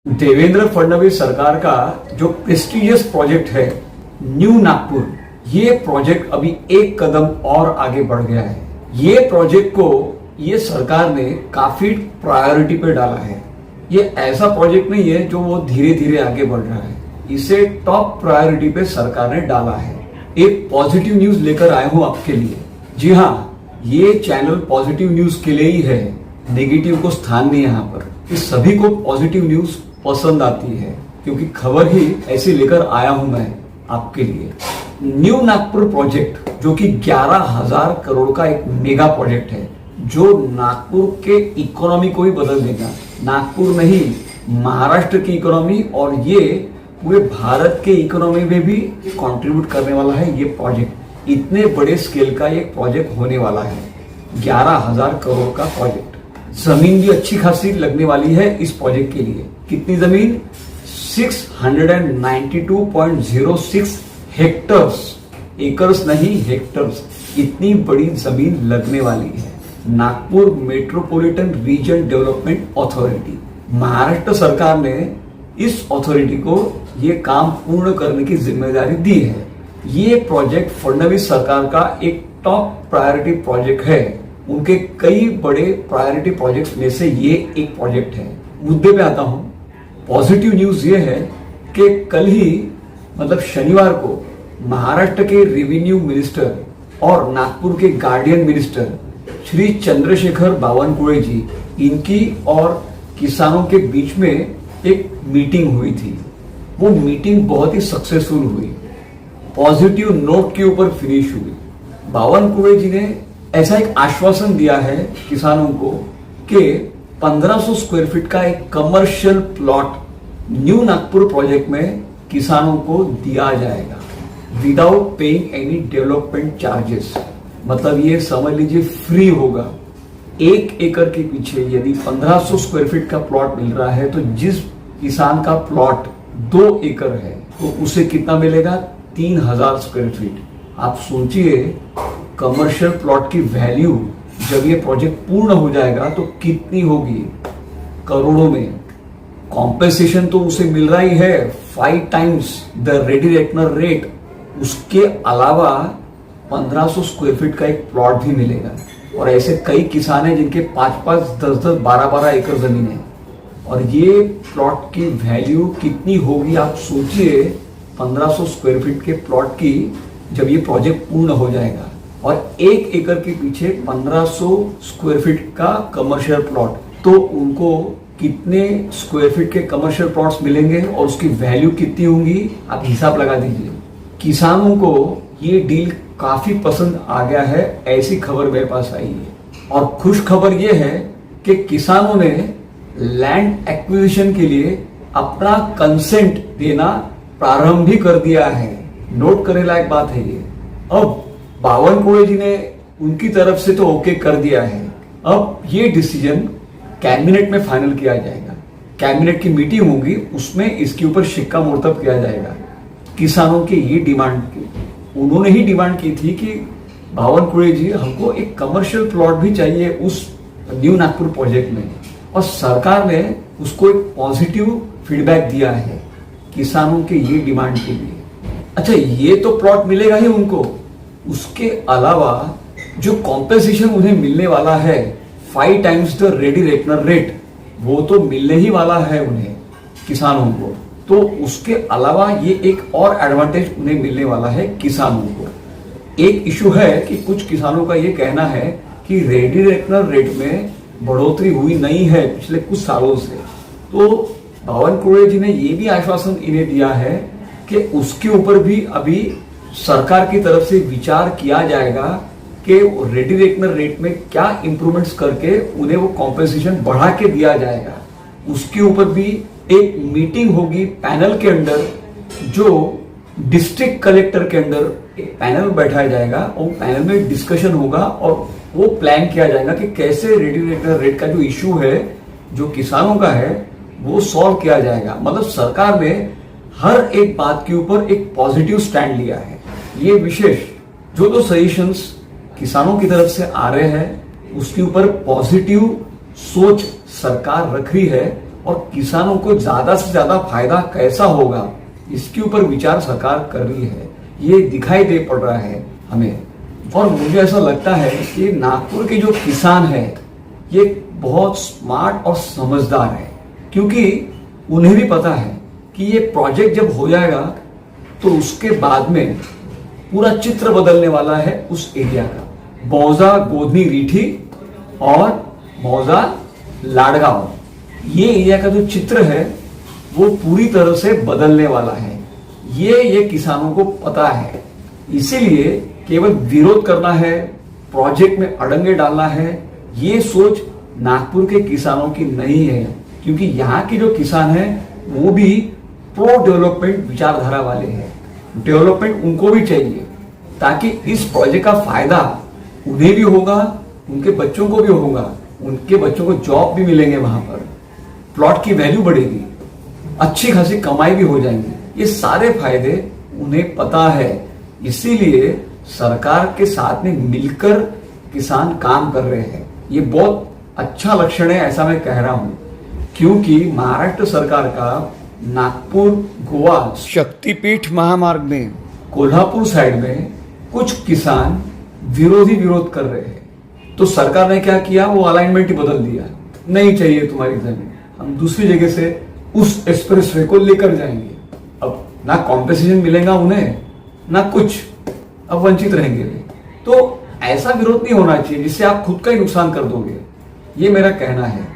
देवेंद्र फडणवीस सरकार का जो प्रेस्टिजियस प्रोजेक्ट है न्यू नागपुर, ये प्रोजेक्ट अभी एक कदम और आगे बढ़ गया है। ये प्रोजेक्ट को ये सरकार ने काफी प्रायोरिटी पे डाला है। ये ऐसा प्रोजेक्ट नहीं है जो वो धीरे धीरे आगे बढ़ रहा है, इसे टॉप प्रायोरिटी पे सरकार ने डाला है। एक पॉजिटिव न्यूज लेकर आया हूं आपके लिए। जी हाँ, ये चैनल पॉजिटिव न्यूज के लिए ही है, नेगेटिव को स्थान नहीं यहाँ पर। इस सभी को पॉजिटिव न्यूज पसंद आती है क्योंकि खबर ही ऐसी लेकर आया हूं मैं आपके लिए। न्यू नागपुर प्रोजेक्ट जो कि 11,000 करोड़ का एक मेगा प्रोजेक्ट है, जो नागपुर के इकोनॉमी को ही बदल देगा। नागपुर नहीं, महाराष्ट्र की इकोनॉमी और ये पूरे भारत के इकोनॉमी में भी कंट्रीब्यूट करने वाला है। ये प्रोजेक्ट इतने बड़े स्केल का एक प्रोजेक्ट होने वाला है, 11,000 करोड़ का प्रोजेक्ट। जमीन भी अच्छी खासी लगने वाली है इस प्रोजेक्ट के लिए। कितनी जमीन? 692.06 हेक्टर्स, एकर्स नहीं हेक्टर्स, इतनी बड़ी जमीन लगने वाली है। Nagpur metropolitan region development authority, Maharashtra सरकार ने इस अथॉरिटी को ये काम पूर्ण करने की जिम्मेदारी दी है। ये प्रोजेक्ट फडणवीस सरकार का एक टॉप प्रायोरिटी प्रोजेक्ट है। उनके कई बड़े प्रायोरिटी प्रोजेक्ट्स में से ये एक प्रोजेक्ट है। मुद्दे पे आता हूं। पॉजिटिव न्यूज ये है कि कल ही मतलब शनिवार को महाराष्ट्र के रेवेन्यू मिनिस्टर और नागपुर के गार्डियन मिनिस्टर श्री चंद्रशेखर बावनकुळे जी, इनकी और किसानों के बीच में एक मीटिंग हुई थी। वो मीटिंग बहुत ही सक्सेसफुल हुई, पॉजिटिव नोट के ऊपर फिनिश हुई। बावनकुळे जी ने ऐसा एक आश्वासन दिया है किसानों को कि 1500 स्क्वायर फीट का एक commercial plot new Nagpur project में किसानों को दिया जाएगा without paying any development charges. मतलब ये समझ लीजिए फ्री होगा। 1 एकड़ के पीछे यदि 1500 स्क्वायर फीट का प्लॉट मिल रहा है तो जिस किसान का प्लॉट 2 एकड़ है तो उसे कितना मिलेगा? 3000 स्क्वायर फीट। आप सोचिए कमर्शियल प्लॉट की वैल्यू जब ये प्रोजेक्ट पूर्ण हो जाएगा तो कितनी होगी? करोड़ों में। कॉम्पेंसेशन तो उसे मिल रहा ही है 5 times the ready reckoner rate. उसके अलावा 1500 स्क्वायर फीट का एक प्लॉट भी मिलेगा। और ऐसे कई किसान हैं जिनके 5-5, 10-10, 12-12 एकड़ जमीन है और ये प्लॉट की वैल्यू कितनी होगी आप सोचिए। 1500 स्क्वायर फीट के प्लॉट की जब ये प्रोजेक्ट पूर्ण हो जाएगा और 1 एकड़ के पीछे 1500 स्क्वायर फीट का कमर्शियल प्लॉट, तो उनको कितने स्क्वायर फीट के कमर्शियल प्लॉट्स मिलेंगे और उसकी वैल्यू कितनी होंगी, आप हिसाब लगा दीजिए। किसानों को ये डील काफी पसंद आ गया है, ऐसी खबर मेरे पास आई है। और खुश खबर ये है कि किसानों ने लैंड एक्विजिशन के लिए अपना कंसेंट देना प्रारंभ भी कर दिया है। नोट करने लायक बात है ये। अब बावनकुळे जी ने उनकी तरफ से तो ओके कर दिया है। अब ये डिसीजन कैबिनेट में फाइनल किया जाएगा। कैबिनेट की मीटिंग होगी, उसमें इसके ऊपर शिक्का मोर्तब किया जाएगा। किसानों की ये डिमांड की, उन्होंने ही डिमांड की थी कि बावनकुळे जी, हमको एक कमर्शियल प्लॉट भी चाहिए उस न्यू नागपुर प्रोजेक्ट में, और सरकार ने उसको एक पॉजिटिव फीडबैक दिया है किसानों के ये डिमांड के लिए। अच्छा, ये तो प्लॉट मिलेगा ही उनको, उसके अलावा जो कॉम्पेंसेशन उन्हें मिलने वाला है 5 times the ready reckoner rate, वो तो मिलने ही वाला है उन्हें किसानों को। तो उसके अलावा ये एक और एडवांटेज उन्हें मिलने वाला है किसानों को। एक इशू है कि कुछ किसानों का ये कहना है कि रेडी रेकनर रेट में बढ़ोतरी हुई नहीं है पिछले कुछ सालों से। तो बावनकुळे जी ने ये भी आश्वासन इन्हें दिया है कि उसके ऊपर भी अभी सरकार की तरफ से विचार किया जाएगा कि रेडी रेकनर रेट में क्या इंप्रूवमेंट्स करके उन्हें वो कॉम्पेंसेशन बढ़ा के दिया जाएगा। उसके ऊपर भी एक मीटिंग होगी पैनल के अंदर, जो डिस्ट्रिक्ट कलेक्टर के अंदर एक पैनल बैठाया जाएगा और पैनल में डिस्कशन होगा और वो प्लान किया जाएगा कि कैसे रेडी रेकनर रेट का जो इश्यू है, जो किसानों का है, वो सॉल्व किया जाएगा। मतलब सरकार ने हर एक बात के ऊपर एक पॉजिटिव स्टैंड लिया है। ये विशेष जो सजेशंस किसानों की तरफ से आ रहे हैं उसके ऊपर पॉजिटिव सोच सरकार रख रही है, और किसानों को ज्यादा से ज्यादा फायदा कैसा होगा, इसके ऊपर विचार सरकार कर रही है, ये दिखाई दे पड़ रहा है हमें। और मुझे ऐसा लगता है कि नागपुर के जो किसान है ये बहुत स्मार्ट और समझदार है, क्योंकि उन्हें भी पता है कि ये प्रोजेक्ट जब हो जाएगा तो उसके बाद में पूरा चित्र बदलने वाला है उस एरिया का। मौजा गोधनी रीठी और मौजा लाड़गांव, ये एरिया का जो चित्र है वो पूरी तरह से बदलने वाला है। ये किसानों को पता है, इसीलिए केवल विरोध करना है, प्रोजेक्ट में अड़ंगे डालना है, ये सोच नागपुर के किसानों की नहीं है। क्योंकि यहाँ के जो किसान हैं वो भी प्रो डेवलपमेंट विचारधारा वाले हैं। डेवलपमेंट उनको भी चाहिए ताकि इस प्रोजेक्ट का फायदा उन्हें भी होगा, उनके बच्चों को भी होगा, उनके बच्चों को जॉब भी मिलेंगे, वहां पर प्लॉट की वैल्यू बढ़ेगी, अच्छी खासी कमाई भी हो जाएंगी। ये सारे फायदे उन्हें पता है, इसीलिए सरकार के साथ में मिलकर किसान काम कर रहे हैं। ये बहुत अच्छा लक्षण है, ऐसा मैं कह रहा हूं, क्योंकि महाराष्ट्र सरकार का नागपुर गोवा शक्तिपीठ महामार्ग में कोल्हापुर साइड में कुछ किसान विरोध कर रहे हैं। तो सरकार ने क्या किया, वो अलाइनमेंट ही बदल दिया, नहीं चाहिए तुम्हारी जमीन, हम दूसरी जगह से उस एक्सप्रेसवे को लेकर जाएंगे। अब ना कॉम्पेंसेशन मिलेगा उन्हें, ना कुछ, अब वंचित रहेंगे वे। तो ऐसा विरोध नहीं होना चाहिए जिससे आप खुद का ही नुकसान कर दोगे, ये मेरा कहना है।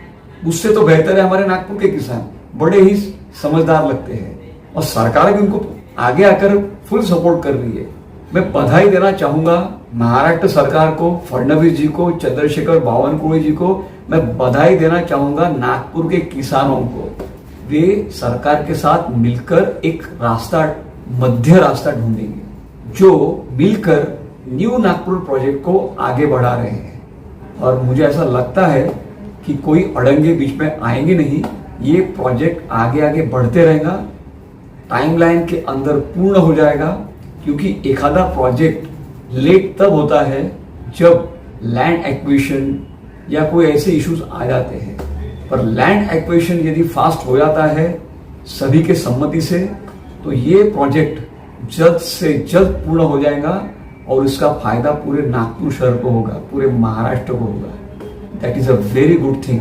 उससे तो बेहतर है हमारे नागपुर के किसान बड़े ही समझदार लगते हैं और सरकार भी उनको आगे आकर फुल सपोर्ट कर रही है। मैं बधाई देना चाहूंगा महाराष्ट्र सरकार को, फडणवीस जी को, चंद्रशेखर बावनकुळे जी को। मैं बधाई देना चाहूंगा नागपुर के किसानों को। वे सरकार के साथ मिलकर एक रास्ता, मध्य रास्ता ढूंढेंगे जो मिलकर न्यू नागपुर प्रोजेक्ट को आगे बढ़ा रहे हैं। और मुझे ऐसा लगता है कि कोई अड़ंगे बीच में आएंगे नहीं, ये प्रोजेक्ट आगे आगे बढ़ते रहेगा, टाइमलाइन के अंदर पूर्ण हो जाएगा। क्योंकि एखादा प्रोजेक्ट लेट तब होता है जब लैंड एक्विजिशन या कोई ऐसे इश्यूज आ जाते हैं, पर लैंड एक्विजिशन यदि फास्ट हो जाता है सभी के सम्मति से, तो ये प्रोजेक्ट जल्द से जल्द पूर्ण हो जाएगा और इसका फायदा पूरे नागपुर शहर को होगा, पूरे महाराष्ट्र को होगा। That is a very good thing.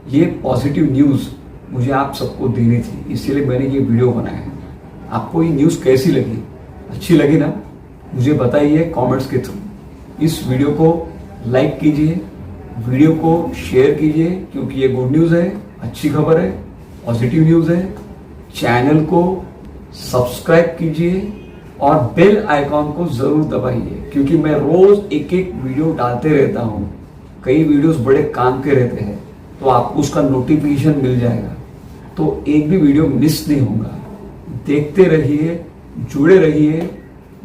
ये पॉजिटिव न्यूज मुझे आप सबको देनी थी, इसीलिए मैंने ये वीडियो बनाया है। आपको ये न्यूज कैसी लगी? अच्छी लगी ना? मुझे बताइए कमेंट्स के थ्रू। इस वीडियो को लाइक कीजिए, वीडियो को शेयर कीजिए, क्योंकि ये गुड न्यूज है, अच्छी खबर है, पॉजिटिव न्यूज है। चैनल को सब्सक्राइब कीजिए और बेल आइकॉन को जरूर दबाइए, क्योंकि मैं रोज एक एक वीडियो डालते रहता हूँ। कई वीडियोस बड़े काम के रहते हैं, तो आपको उसका नोटिफिकेशन मिल जाएगा, तो एक भी वीडियो मिस नहीं होगा। देखते रहिए, जुड़े रहिए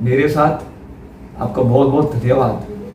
मेरे साथ। आपका बहुत बहुत धन्यवाद।